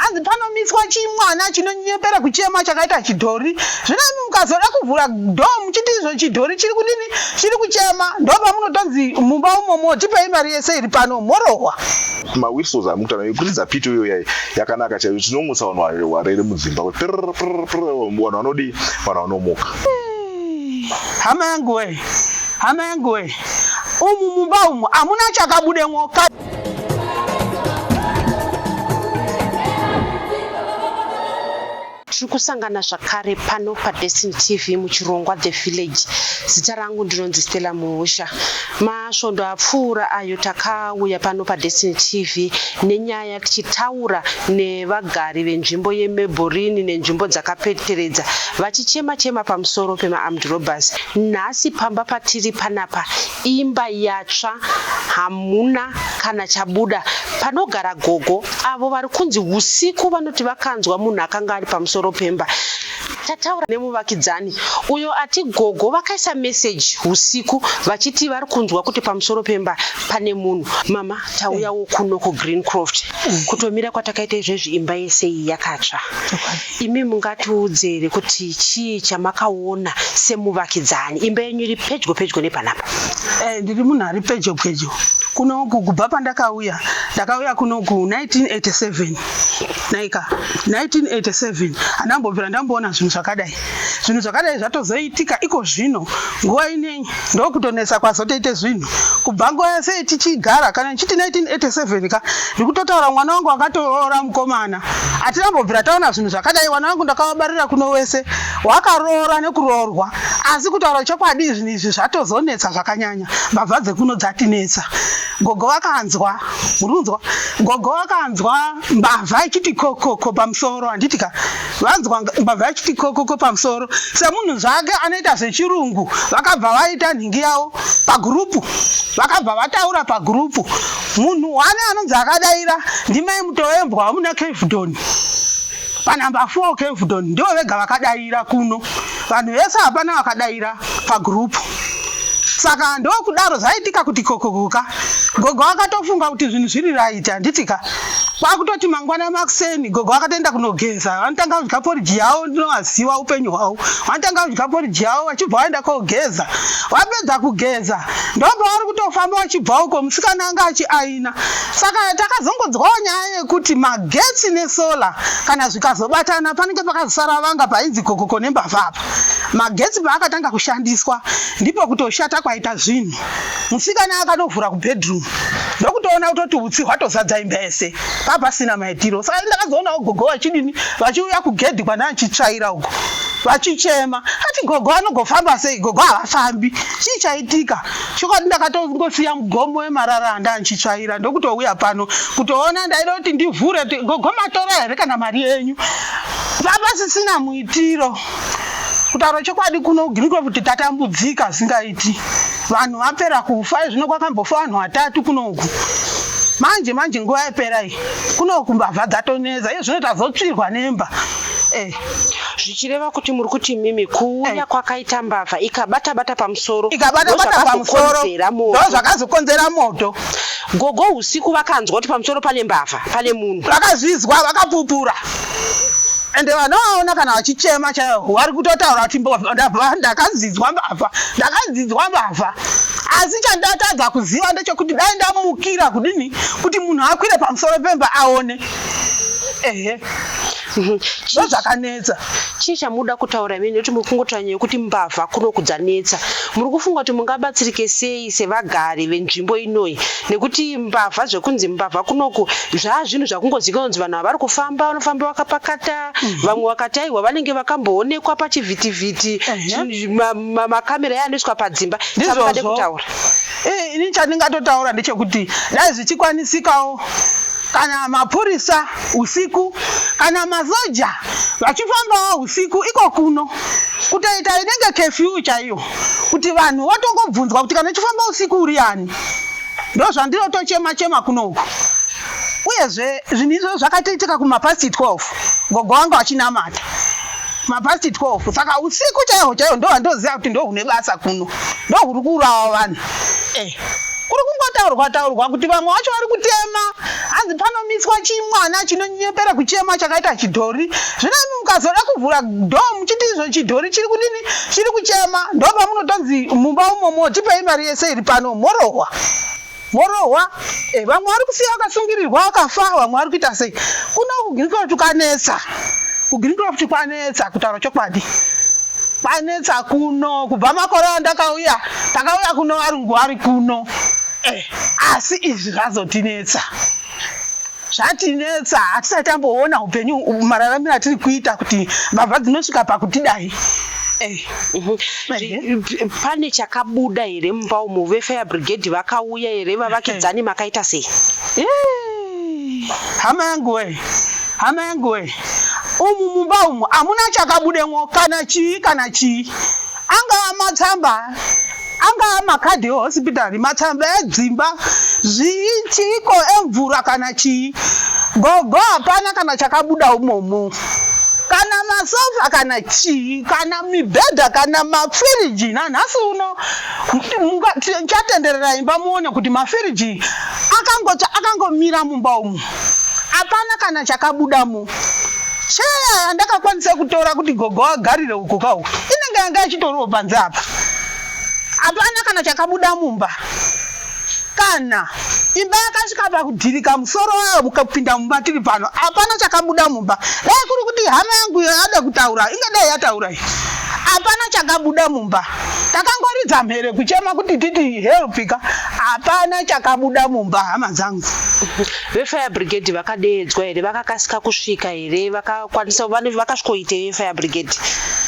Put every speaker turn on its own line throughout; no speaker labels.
hanzi panomiswa chimwana chinonyepera kuchema chakaita chidhori. Zvino mukazoda kuvhura dhomu chiti izvo chidhori chiri kudini chiri kuchema ndopamunotonzi mumba umomo tipei mari yese iri pano morohwa.
Mawhistoles amutana yekuridza pito iyo yakanaka chaiyo chinomutsa vanhu warere mudzimba vanhu vanodi vanhu vanomuka.
Hama yangu we umu mumba umu amuna chakabudemwo.
Tiri kusangana zvakare pano paDestiny TV muchirongwa The Village. Zita rangu ndinonzi Stella Muhusha. Masvondo apfuura ayo takauya pano paDestiny TV nenyaya tichitaura nevagari venzvimbo yeMebhorini nenzvimbo dzakapeteredza vachichema pamusoro pema-armed robbers. Nhasi pamba patiri panapa imba yatsva hamuna kana chabuda panogara gogo avo vari kunzi usiku vanoti vakanzwa munhu akanga ari pamusoro pemba. Tataura nemuvakidzani uyo ati gogo vakaisa message usiku vachiti vari kunzwa kuti pamusoro pemba pane munhu. Mama tauyawo kuno kuGreencroft kutomira kwatakaita izvezvi imba yese iyi yakatsva. Imi mungatiudzere kuti chii chamakaona semuvakidzani imba yenyu iri pedyo nepanapa?
Ndiri munhu ari pedyo kunoku kubva pandakauya kunoku 1987 naika 1987 andambobvira ndamboona zvinhu zvakadai zvatozoitika iko zvino nguva inei ndokutonesa kwazotoite zvinhu kubva nguva yese tichigara kana nchiti 1987 ka ndikutotaura mwana wangu akatoroora mukomana atinombobvira taona zvinhu zvakadai. Mwana wangu ndakavabarira kuno wese wakaroora nekuroorwa asi kutaura chokwadi zvinhu izvi zvatozonetsa zvakanyanya. Mbavha dzekuno dzatinetsa. Gogo vakanzwa murunzwa gogo vakanzwa mbavha ichiti kokoko pamusoro handitika vanzwa mbavha ichiti kokoko pamusoro semunhu zvake anoita zvechirungu vakabva vaita nhingi yavo pagurupu vakabva vataura pagurupu. Munhu wane anonzi akadaira ndimai Mutowembwa muna Cavedon panamba 4 Cavedon ndivo vega vakadaira kuno. Vanhu vese hapana vakadaira pagurupu. Saka ndokudaro zvaitika kuti kokokoka gogo akatofunga kuti zvinhu zviri right handitika kwakutoti mangwana makuseni gogo akatoenda kunogeza. Vanotanga kudya poriji yavo ndinovaziva upenyu hwavo. Vanotanga kudya poriji yavo vachibva vaenda kogeza. Vapedza kugeza ndopavari kutofamba vachibva uko musikana anga achiaina. Saka takazongodzwawo nyaya yekuti magetsi nesola kana zvikazobatana panenge pakazosara vanga painzi kokoko nembavha apa. Magetsi paakatanga kushandiswa ndipo kutoshata kwaita zvinhu. Musikana akatovhura kubedroom ndokutoona kutoti utsi hwatozadza imba yese papasina maitiro. Saka ndakazoonawo gogo vachidini vachiuya kugedhi kwana achitsvaira uko vachichema ati gogo anogofamba sei? Gogo havafambi. Chii chaitika? Chokwadi ndakatongosiya mugomo wemararanda anchitsvaira ndokutouya pano kutoona ndaida kuti ndivhure kuti gogo matora here kana mari yenyu papasisina muitiro. Kutaura chokwadi kuno Greencroft tatambudzika singaiti. Vanhu vapera kufa zvino kwakambofa vanhu 3 kunoku. Manje nguva yapera iyi kunoku mbavha dzatoneza iyo zvino tazotsvirwa nemba.
Zvichireva kuti muri kuti mimi kuuya kwakaita mbavha ikabata pamusoro
ndo zvakazokonzera moto.
Gogo usiku vakanzwa kuti pamusoro pane mbavha pane munhu.
Vakazvizwa vakapupura. Ende vanoona kana vachichema chaivo vari kutotaura kuti ndakadzidzwa mbavha. Asi chandatadza kuziva ndechekuti dai ndamukira kudini kuti munhu akwire pamusoro pemba aone. Zvakanetsa.
Chii chamuda kutaura mimi nekuti muri kungotaura nyaya yekuti mbavha kuno kudzanetsa. Muri kufunga kuti mungabatsirike sei sevagari venzvimbo inoyi nekuti mbavha zvekunzi mbavha kunoku zvinhu zvakungozivikanwa kunzi vanhu vari kufamba vanofamba vakapakata. Vamwe vakati aiwa vanenge vakamboonekwa pachivhitivhiti makamera yaanoiswa padzimba. Ndizvozvo kutaura.
Ini chandingatotaura ndechekuti dai zvichikwanisikawo kana mapurisa usiku kana masoja vachifambawo usiku iko kuno kutoita inenge curfew chaiyo kuti vanhu vatongobvunzwa kuti kana uchifamba usiku uri yani. Ndo zvandinotochema kunoku. Uyezve zvinhu izvo zvakatoitika kumapasti 12 gogo wanga achinamata mapasti 12. Saka usiku chaiho ndo vandoziva kuti ndo hune basa kuno ndo huri kuurawa vanhu. Kuri kungotaurwa kuti vamwe vacho vari kutema kwanzi panomiswa chimwana chinonyepera kuchema chakaita chidhori. Zvinani mukazoda kuvhura dhomu muchiti izvo chidhori chiri kudini chiri kuchema ndopamunotonzi mumba umomo tipei mari yese iri pano morohwa. Vamwe vari kusiya vakasungirirwa vakafa, vamwe vari kuita sei. Kuno kuGreencroft tukanetsa. kuGreencroft kwanetsa kutaura chokwadi. Kwanetsa kuno kubva makore andakauya. Takauya kuno varungu vari kuno. Asi izvi zvazotinetsa. Zvatinetsa hatisati tamboona upenyu mararamiro atiri kuita kuti mbavha dzinosvika pakutidai.
Pane chakabuda here mumba umu veFire Brigade vakauya here vavakidzani makaita sei?
Hama yangu we. Umu mumba umu hamuna chakabudemwo kana chii. Angava matsamba, angava makadhi ehospitari, matsamba edzimba, zvichiko emvura kana chii. Gogo hapana kana chakabuda umomo. Kana masofa kana chii, kana mibhedha kana mafiriji. Nanhasi uno chatenderera imba muone kuti mafiriji akangomira mumba umu. Hapana kana chakabudamo. Cheya ndakakwanisa kutora kuti gogo agarire uko kawo. Inenge yanga yachitoriwo panze apa. Hapana kana chakabuda mumba. Kana imba yakasvika pakudhirika musoro wayo mukapinda mumba tiri pano. Hapana chakabuda mumba. Dai kuri kuti hama yangu yada kutaura, ingadai yataura. Hapana chakabuda mumba. Takangoridza mhere kuchema kuti titi helpika. Hapana chakabuda mumba hama dzangu.
VeFire Brigade vakadeedzwa here, vakakasika kusvika here, vakakwanisa vakasvikoite VeFire Brigade.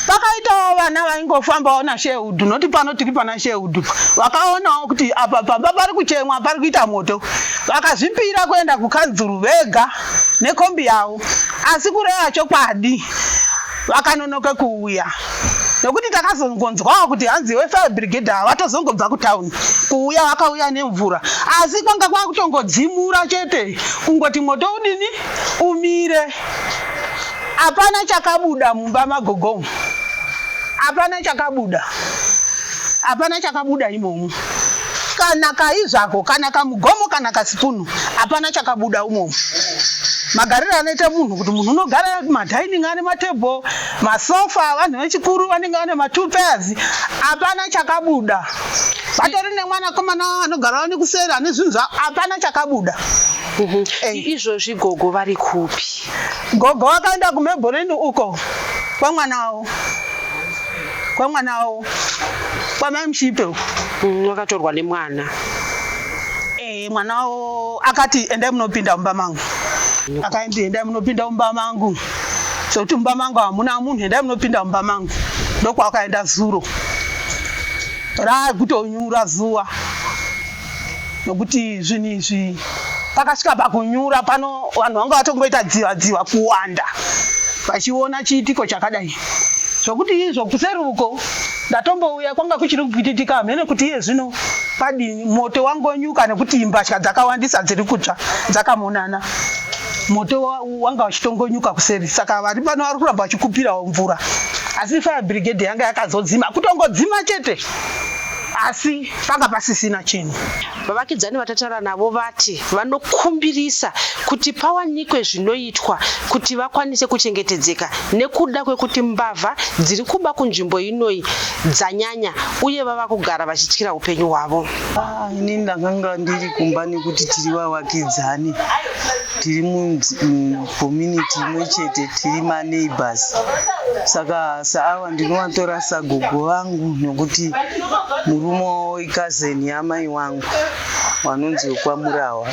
Pakaitawo vana vaingofambawo naShehudu, noti pano tiri pana Shehudu. Vakaonawo kuti apa pamba pari kuchemwa pari kuita moto. Vakazvipira kuenda kuKadzuru vega nekombi yavo. Asi kureva chokwadi vakanonoke kuuya. Nokuti takazongonzwawo kuti hanzi veFire Brigade havatozongobva kutauni. Kuuya vakauya nemvura. Asi kwanga kwakutongodzimura chete. Kungoti moto udini umire. Hapana chakabuda mumba magogomu. Hapana chakabuda imomo. Kana kaizvako, kana kamugomo, kana kasipunu. Hapana chakabuda umomo. Magariro anoita munhu kuti munhu unogara madining ane matebho, masofa, vanhu vechikuru vanenge vane ma2 pairs. Hapana chakabuda. Vatori nemwanakomana anogara nekuseri ane zvinhu zvavo. Hapana chakabuda.
Izvozvi gogo vari kupi?
Gogo vakaenda kuMebhoreni uko kwamwana wavo kwamai Mushipe.
Wakatorwa nemwana.
Mwana wavo akati endai munopinda mumba mangu. Akaenda endai munopinda mumba mangu. Sokuti mumba mangu hamuna munhu, endai munopinda mumba mangu. Ndokwakaenda zuro. Raakutonyura zuva. Nokuti zvinhu izvi pakasvika pakunyura pano vanhu vanga vatongoita dziva kuwanda. Vachiona chiitiko chakadai. Zvokuti izvo kuseri uko ndatombouya kwanga kuchiri kuitika mhene kuti iye zvino padini moto wangonyuka nekuti mbatya dzakawandisa dziri kutsva dzakamonana. Moto wanga wachitongonyuka kuseri. Saka vari pano vari kuramba vachikupirawo mvura. Asi Fire Brigade yanga yakazodzima, kutongodzima chete. Asi panga pasisina chinhu.
Vavakidzani vatataura navo vati vanokumbirisa kuti pawanikwe zvinoitwa kuti vakwanise kuchengetedzeka nekuda kwekuti mbavha dziri kuba kunzvimbo inoi dzanyanya uye vava kugara vachityira upenyu hwavo.
Ini ndakanga ndiri kumba nekuti tiri vavakidzani, tiri mucommunity imwe chete, tiri maneighbors. Saka saava ndinovatora sagogo vangu nokuti murume wavo ikazeni yamai wangu wanonzi Kwamurawa.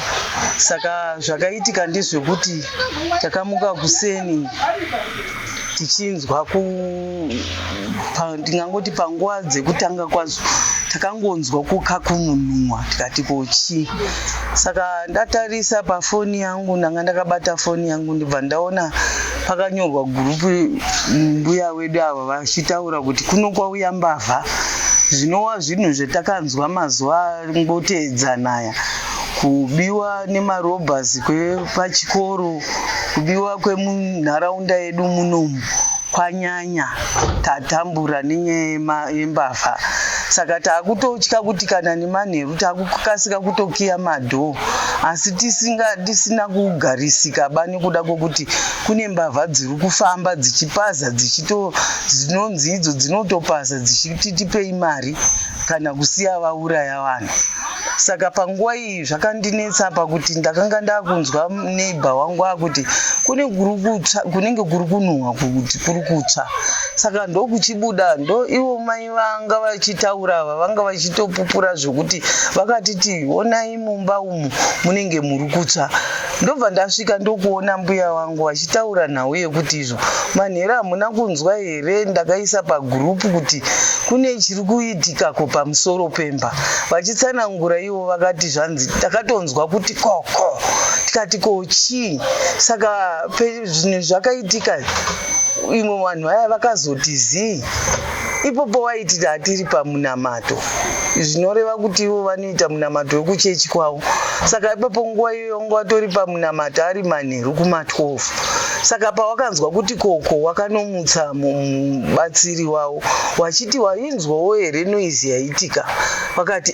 Saka zvakaitika ndezvekuti takamuka kuseni tichinzwa ndingangoti panguva dzekutanga kwazvo takangonzwa kukakununwa, tikati kochi. Saka ndatarisa pafoni yangu, ndanga ndakabata foni yangu ndibva ndaona pakanyorwa gurupu mbuya wedu ava vachitaura kuti kuno kwauya mbavha. Zvinova zvinhu zvatakanzwa mazuva ngoteedzana aya, kubiwa nemarobhasi kwepachikoro, kubiwa kwemunharaunda yedu munomu kwanyanya, tatambura nenyaya yembavha. saka takutotya kuti kana nemanheru takukasika kutokiya madhoo, asi tisina kugarisika bani kuda kwokuti kune mbavha dziri kufamba dzichipaza dzinonzi idzo dzinotopaza dzichititipei mari kana kusiya vauraya vanhu. Saka panguva iyi zvakandinetsa pakuti ndakanga ndakunzwa neighbor wangu akuti kunenge kuri kunhuhwa kuti kuri kutsva. Saka ndokuchibuda ivo mai vanga vachitaura vanga vachitopupura zvokuti vakatiti onai mumba umu munenge muri kutsva. Ndobva ndasvika ndokuona mbuya wangu vachitaura nhau yekuti izvo manheru hamuna kunzwa here, ndakaisa pagurupu kuti kune chiri kuitikako pamusoro pemba. Vachitsanangura ivo vakati zvanzi takatonzwa kuti koko, tikati kochii. Saka zvinhu zvakaitika imwe vanhu vaya vakazoti zii ipopo vaititi hatiri pamunamato, zvinoreva kuti ivo vanoita munamato wekuchechi kwavo. Saka ipopo nguva iyoyo vatori pamunamato ari manheru kuma12. Saka pavakanzwa kuti koko wakanomutsa mubatsiri wavo wachiti wainzwawo here noizi yaitika.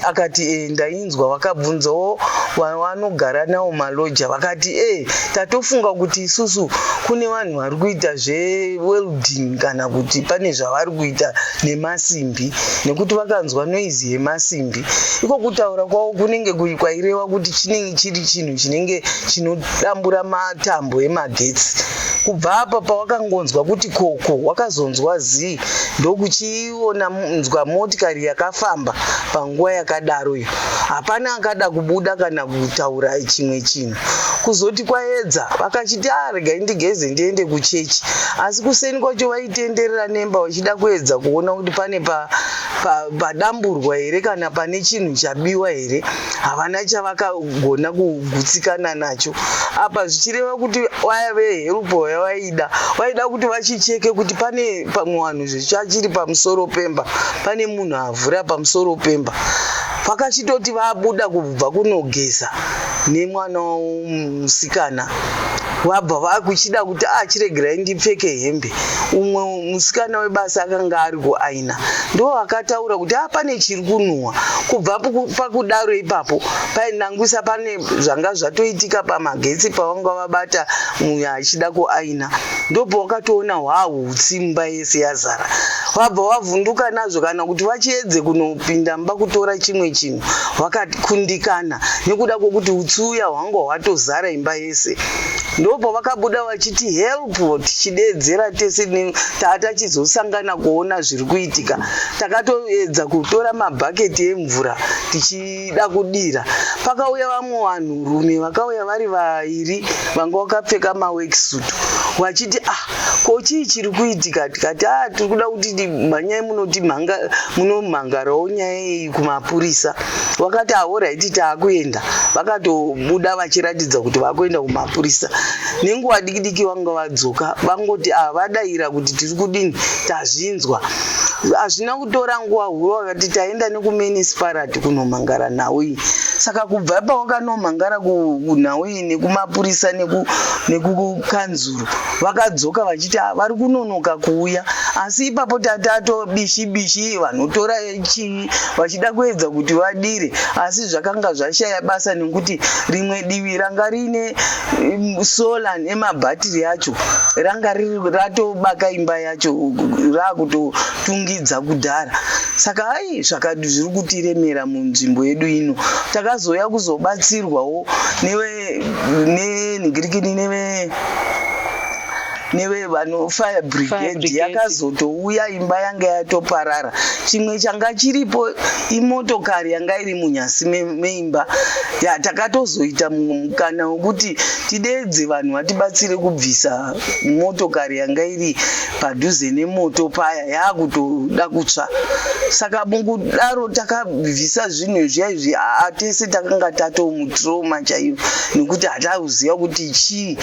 Akati ndainzwa. Vakabvunzawo vanogara navo maloja vakati tatofunga kuti isusu kune vanhu vari kuita zvewelding kana kuti pane zvavari kuita nemasimbi, nekuti vakanzwa noizi yemasimbi. Iko kutaura kwavo kunenge kwaireva kuti chinenge chiri chinhu chinenge chinodambura matambo emagetsi. Kubva apa pavakangonzwa kuti koko wakazonzwa zii, ndokuchionanzwa motikari yakafamba panguva yakadaro iyo. Hapana akada kubuda kana kutaura chimwe chinhu. Kuzoti kwaedza vakachiti regai ndigeze ndiende kuchechi, asi kuseni kwacho vaitenderera nemba vachida kuedza kuona kuti pane padamburwa here kana pane chinhu chabiwa here. Havana chavakagona kugutsikana nacho. Apa zvichireva kuti vaya veherupo yavaida kuti vachicheke kuti pane pamwe vanhu zvichachiri pamusoro pemba, pane munhu avhura pamusoro pemba. Vakachitoti vabuda kubva kunogeza nemwana musikana, vabva vakuchida kuti chiregerai ndipfeke hembe. Umwe musikana webasa akanga ari kuaina ndo akataura kuti pane chiri kunhuhwa. Kubva pakudaro ipapo painangwisa pane zvanga zvatoitika pamagetsi pavanga vabata mumwe achida kuaina. Ndopo wakatoona hutsi mumba yese yazara. Vabva vavhunduka nazvo kana kuti vachiedze kunopinda mba kutora chimwe chinhu vakakundikana nekuda kwokuti utsi uya hwanga hwatozara imba yese. Ndopo vakabuda vachiti help, tichidedzera tese tatachizosangana kuona zviri kuitika. Takatoedza kutora mabhaketi emvura tichida kudira. Pakauya vamwe vanhu rume vakauya vari vaviri vanga vakapfeka maworksuit vachiti ko chii chiri kuitika. Tikati tiri kuda kuti mhanyai munomhangarawo nyaya iyi kumapurisa. Vakati alright taakuenda. Vakatobuda vachiratidza kuti vakuenda kumapurisa. Nenguva diki vanga vadzoka vangoti vadaira kuti tiri kudini, tazvinzwa. Hazvina kutora nguva huru vakati taenda nekumunicipality kunomhangara nhau iyi. Saka kubva pavakanomhangara kunhau iyi nekumapurisa nekukanzuru vakadzoka vachiti vari kunonoka kuuya. Asi ipapo tatato bishi vanotora chii vachida kuedza kuti vadire, asi zvakanga zvashaya basa nekuti rimwe divi ranga rine sola nemabhatiri acho ranga ratobaka imba yacho rakutotungidza kudhara. Saka zviri kutiremera munzvimbo yedu ino. Takazoya kuzobatsirwawo nenhingirikini neve vano fire brigade yakazotouya imba yanga yatoparara. Chimwe changa chiripo imotokari yanga iri munyasi meimba. Takatozoita mukana wekuti tidedze vanhu vatibatsire kubvisa motokari yanga iri padhuze nemoto paya yakutoda kutsva. Saka mukudaro takabvisa zvinhu zviya tese takanga tatomutrauma chaivo nekuti hatauziva kuti chii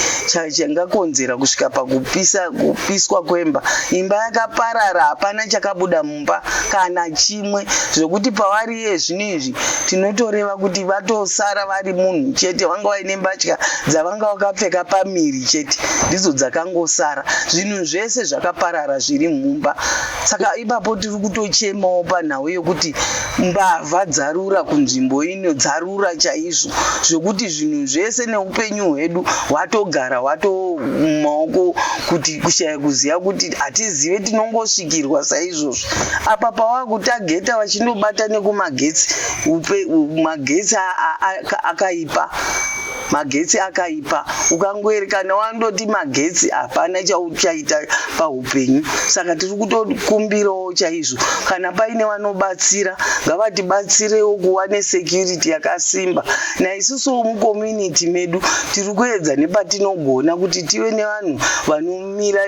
changakonzera kusvika paku kupiswa kwemba. Imba yakaparara, hapana chakabuda mumba kana chimwe, zvokuti pavari zvinezvi tinotoreva kuti vatosara vari munhu chete, vanga vaine mbatya dzavanga vakapfeka pamiri chete ndidzo dzakangosara. Zvinhu zvese zvakaparara zviri mumba. Saka ipapo tiri kutochemawo panhau yekuti mbavha dzarura kunzvimbo ino, dzarura chaizvo, zvokuti zvinhu zvese neupenyu hwedu hwatogara hwatomumaoko, kuti kushaya kuziva kuti hatizive tinongosvikirwa saizvozvo. Apa pavakutageta vachindobata nekumagetsi, magetsi akaipa, ukangoerekana wandoti magetsi hapana chauchaita paupenyu. Saka tiri kutokumbirawo chaizvo kana paine vanobatsira ngavatibatsirewo kuva nesecurity yakasimba. Naisusu mucommunity medu tiri kuedza nepatinogona kuti tive nevanhu vanomira,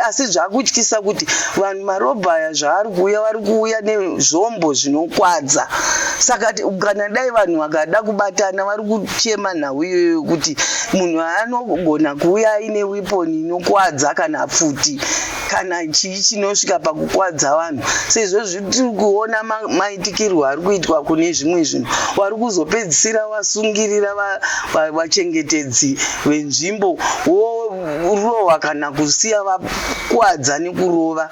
asi zvakutyisa kuti vanhu marobha aya zvavari kuuya nezvombo zvinokwadza. Saka kana dai vanhu vakada kubatana, vari kuchema nhau iyoyo kuti munhu anogona kuuya aine wiponi inokwadza kana pfuti kana chii chinosvika pakukwadza vanhu. Sezvo tiri kuona maitikirwo ari kuitwa kune zvimwe zvinhu, vari kuzopedzisira vasungirira vachengetedzi venzvimbo vorova kana kusiya vakwadza nekurova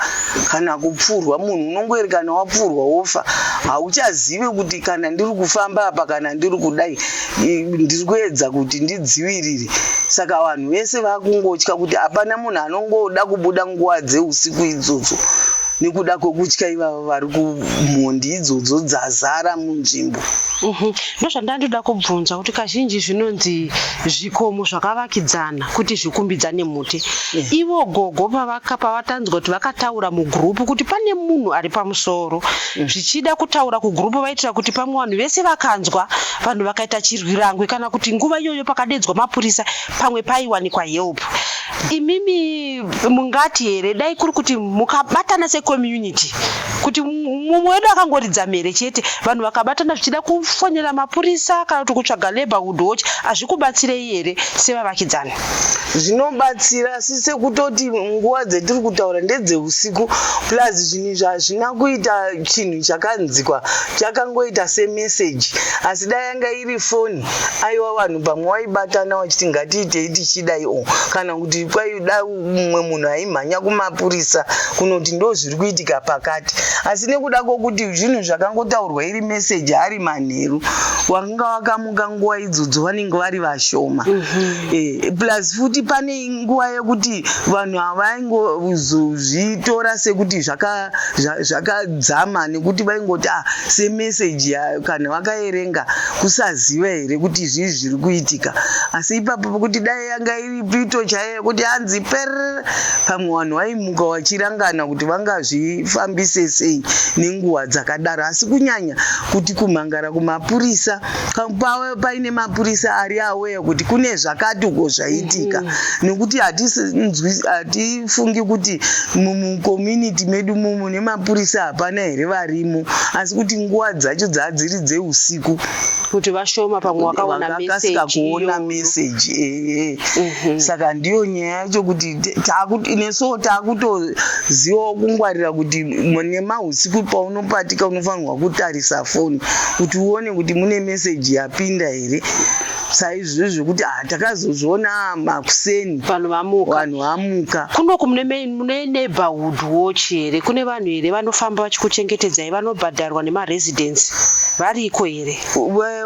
kana kupfurwa. Munhu unongoerekana wapfurwa wofa, hauchazive kuti kana ndiri kufamba apa kana ndiri kudai ndiri kuedza kuti ndidzivirire. Saka vanhu vese vakungotya kuti hapana munhu anongoda kubuda nguva dzeusiku idzodzo nekuda kwekutya ivava vari kumhondi idzodzo dzazara munzvimbo.
Ndozvandandoda kubvunza kuti kazhinji zvinonzi zvikomo zvakavakidzana kuti zvikumbidzane muti. Ivo gogo pavatanzwa kuti vakataura mugrupu kuti pane munhu ari pamusoro, zvichida kutaura kugrupu vaitira kuti pamwe vanhu vese vakanzwa, vanhu vakaita chirwirangwe kana kuti nguva iyoyo pakadedzwa mapurisa pamwe paiwanikwa help. Imimi mungati here dai kuri kuti mukabatana secommunity kuti mumwe wedu akangoridza mhere chete, vanhu vakabatana zvichida kufonera mapurisa kana kuti kutsvaga neighborhood watch, hazvikubatsirei here sevavakidzana?
Zvinobatsira sise kutoti nguva dzetiri kutaura ndedzeusiku, plus zvinhu hazvina kuita chinhu chakanzikwa, chakangoita semeseji. Asi dai yanga iri foni, aiwa vanhu pamwe waibatana wachiti ngatiitei tichidaiwo, kana kuti kwaida mumwe munhu aimhanya kumapurisa kunoti ndo zviri kuitika pakati. Asi nekuda kwokuti zvinhu zvakangotaurwa iri meseji ari manheru, vanga vakamuka nguva idzodzo vanenge vari vashoma. Plus futi pane nguva yekuti vanhu havaingozvitora sekuti zvakadzama, nekuti vaingoti semeseji kana vakaerenga kusaziva here kuti zvii zviri kuitika. Asi ipapo pokuti dai yanga iri pito chaiyo kuti hanzi perere, pamwe vanhu vaimuka vachirangana kuti vangazvifambise sei nenguva dzakadaro. Asi kunyanya kuti kumhangara kumapurisa, paine mapurisa ari aweya kuti kune zvakati uko zvaitika, nekuti hatifungi kuti mucommunity medu mumu nemapurisa hapana here varimo, asi kuti nguva dzacho dzadziri dzeusiku
kuti vashoma pamwe
vakasika kuona meseji. Saka ndiyo nyaya yacho kuti nesuwo taakutozivawo kungwarira kuti nemahusiku paunopatika unofanirwa kutarisa foni kuti uone kuti mune meseji yapinda here. Saizvozvo kuti takazozviona makuseni
vanhu
vamuka.
Kunoku mune neighborhood watch here, kune vanhu here vanofamba vachikuchengetedzai, vanobhadharwa nemaresidents, variko here?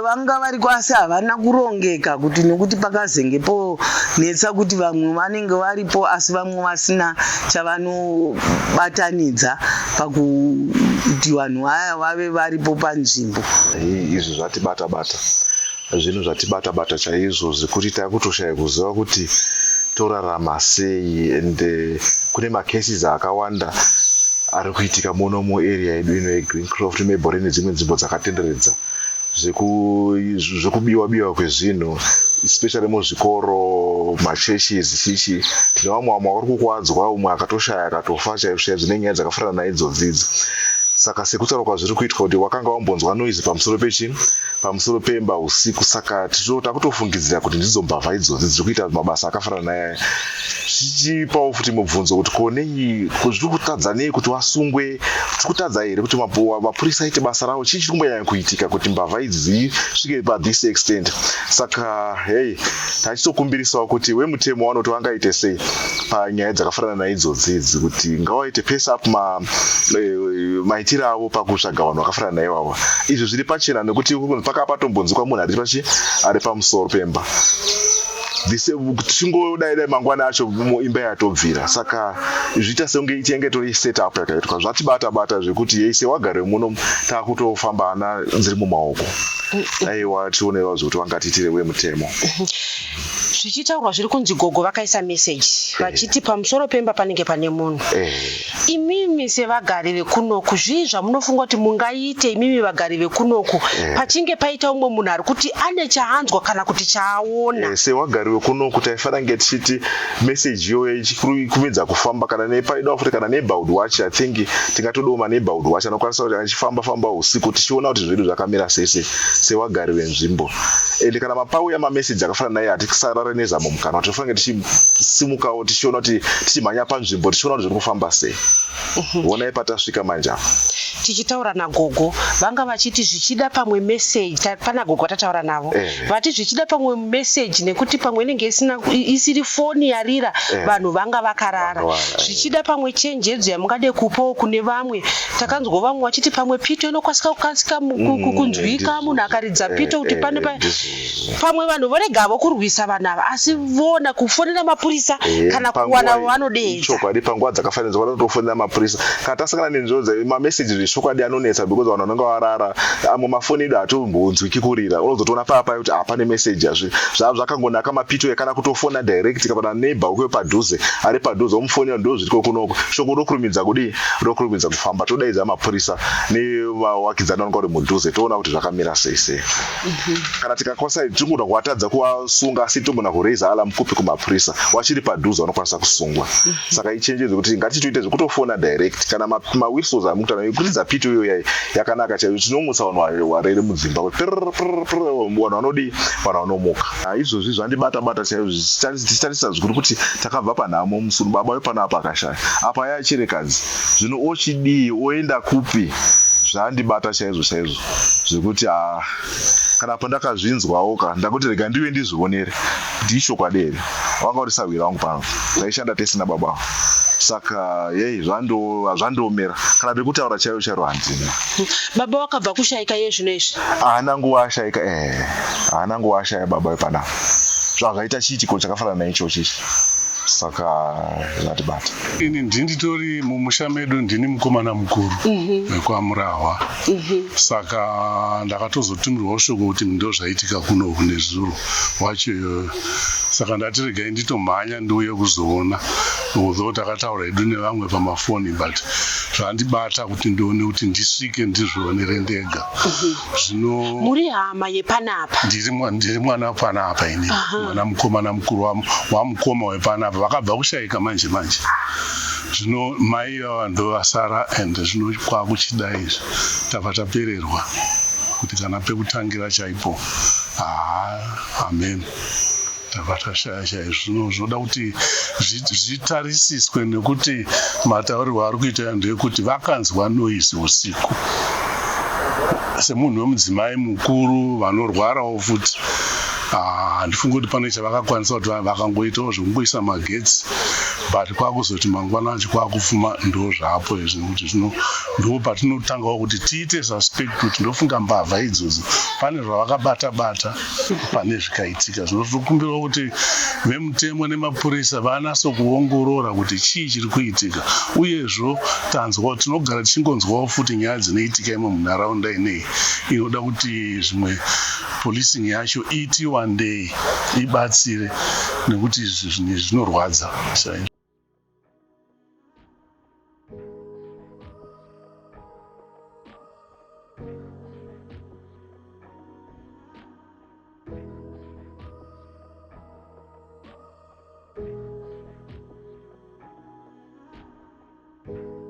Vanga variko asi havana kurongeka, kuti nekuti pakazenge ponetsa kuti vamwe vanenge varipo asi vamwe vasina chavanobatanidza pakuti vanhu vaya vave varipo panzvimbo.
Izvi zvatibata-bata, zvinhu zvatibata-bata chaizvo zvekuti takutoshaya kuziva kuti torarama sei. And kune macases akawanda ari kuitika muno muarea yedu ino yeGreencroft, Mabury nedzimwe nzvimbo dzakatenderedza, zvekubiwa kwezvinhu, especially muzvikoro, machurches chichi. Tine vamwe vari kukwadzwa, umwe akatoshaya akatofa chaizvo, dzine nyaya dzakafanana naidzodzidzo. saka sekutaura zviri kuitwa kuti wakanga wambonzwa noise pamusoro pechini pamusoro pemba usiku, saka takutofungidzira kuti ndidzo mbavha idzodzo dziri kuita mabasa akafanana naye. Zvichipawo futi mubvunzo kuti konei zviri kutadza nei kuti wasungwe, zviri kutadza here kuti mapurisa aite basa ravo, chii chiri kumbonyanya kuitika kuti mbavha idzi zvisvike pa-this extent. Saka hei, tachitokumbirisawo kuti wemutemo wanoti wangaite sei panyaya dzakafanana naidzodzidzi, kuti ngawaite pace up maitiro avo pakutsvaga vanhu vakafanana naivavo. Izvi zviri pachena nekuti pakanga patombonzwa munhu ari pamusoro pemba tichingodai mangwana acho muimba yatobvira. Saka zviita senge ichenge tori setup yakaitwa zvatibata zvekuti yeise wagare muno takutofamba hana dziri mumaoko. Aiwa tionewa zvekuti vangatiitire wemutemo.
Zvichitaurwa zviri kunzi Gogo vakaisa message vachiti pamusoro pemba panenge pane munhu. Imimi sevagari vekunoku zvii zvamunofunga kuti mungaite imimi vagari vekunoku pachinge paita umwe munhu ari kuti ane chaanzwa kana kuti chaaona?
Sevagari vekunoku taifana nge tichiti message iyoyo ichikumidza kufamba kana nepaida futi kana neighborhood watch. I think tingatodoma neighborhood watch anokwanisa kuti achifamba usiku tichiona kuti zvedu zvakamira sei sevagari venzvimbo. Ende kana mapauya mamessage akafanana naye hatisarare nezamo mukana, tofanira tichisimukawo tichiona kuti tichimhanya panzvimbo tichiona kuti zviri kufamba sei. Onai patasvika manja.
Tichitaura naGogo vanga vachiti zvichida pamwe message, pana Gogo atataura navo vati zvichida pamwe message nekuti pamwe inenge isiri foni yarira vanhu vanga vakarara. Zvichida pamwe chenjedzo yamungade kupawo kune vamwe. Takanzwa vamwe vachiti pamwe pito inokasika kunzwika munhu akaridza pito kuti pane pamwe vanhu voregavo kurwisa vanhu ava asi vona kufonera mapurisa kana kuwana vanodedza.
Chokwadi panguva dzakafanira vanotofonera mapurisa kana tasangana nenjodzi mamessage zvishokwadi anonetsa because vanhu vanenge varara amwe mafoni edu hatombonzwiki kurira. Unozotoona papa kuti apane message zvakangonaka mapito kana kutofona direct kana neighbor uko padhuze ari padhuze omufonera ndo zviri kunoko shoko rokurumidza kudi rokurumidza kufamba todaidza mapurisa nevawakidzana vanenge vari mudhuze toona kuti zvakamira sei. Kana tikakwasa tingoda kuwatadza kuwasunga asi togona kureiza ala mukupi kumapurisa wachiri padhuze vanokwanisa kusungwa. Saka ichenjedzwe kuti ngatitoite zvekutofona direct kana mawhistles amutana ikuridza pito iyoyo yakanaka chaiyo tinomutsa vanhu varere mudzimba kuti vanhu vanodi vanhu vanomuka. Izvozvi zvandibata chaiyo zvichitarisa zvikuru kuti takabva panhamo musuru baba wepanapa akashaya apa yachirekadzi zvino ochidii oenda kupi. Zvandibata chaizvo zvekuti kana pandakazvinzwawo ndakuti rega ndiwe ndizvionere kuti ishokwadi wanga uri sawira wangu pano taishanda tesina baba. Saka yei zvandomera kana bekutaura chaiyo handina.
Baba wakabva kushayika iye zvino izvi?
Haana nguva ashayika haana nguva ashaya baba wepanapa. Zvakaita chiitiko chakafanana naichochi. Saka zvatibata.
Ini ndinditori mumusha medu ndini mukomana mukuru wekwamurahwa. Saka ndakatozotumirwawo shoko kuti ndo zvaitika kuno kune zuro wacho iyoyo. Saka ndati regai nditomhanya ndiuye kuzoona. Although takataura hedu nevamwe pamafoni but zvandibata kuti ndione kuti ndisvike ndizvionere ndega. Zvino
muri hama yepanapa?
Ndiri mwana panapa ini. Mwana mukomana mukuru wamukoma wepanapa vakabva kushayika manje. Zvino mai vanhu vasara and zvino kwakuchida izvi tabva tapererwa kuti kana pekutangira chaipo. Amen. Tabva tashaya zvino zvoda kuti zvitarisiswe nekuti mataurirwo ari kuita ndeyekuti vakanzwa noise usiku. Semunhu wemudzimai mukuru vanorwarawo futi handifungi kuti pane chavakakwanisa kuti vakangoitawo zvekungoisa magetsi but kwakuzoti mangwana acho kwakufuma ndo zvapo izvi nekuti zvino ndo patinotangawo kuti tiite suspect kuti ndofunga mbavha idzodzo pane zvavakabata pane zvikaitika. Zvinotokumbirwa kuti vemutemo nemapurisa vanase kuongorora kuti chii chiri kuitika uyezvo tinogara tichingonzwawo futi nyaya dzinoitika imwe munharaunda ineyi inoda kuti zvimwe policing yacho iti one day ibatsire nekuti izvi zvinorwadza.
you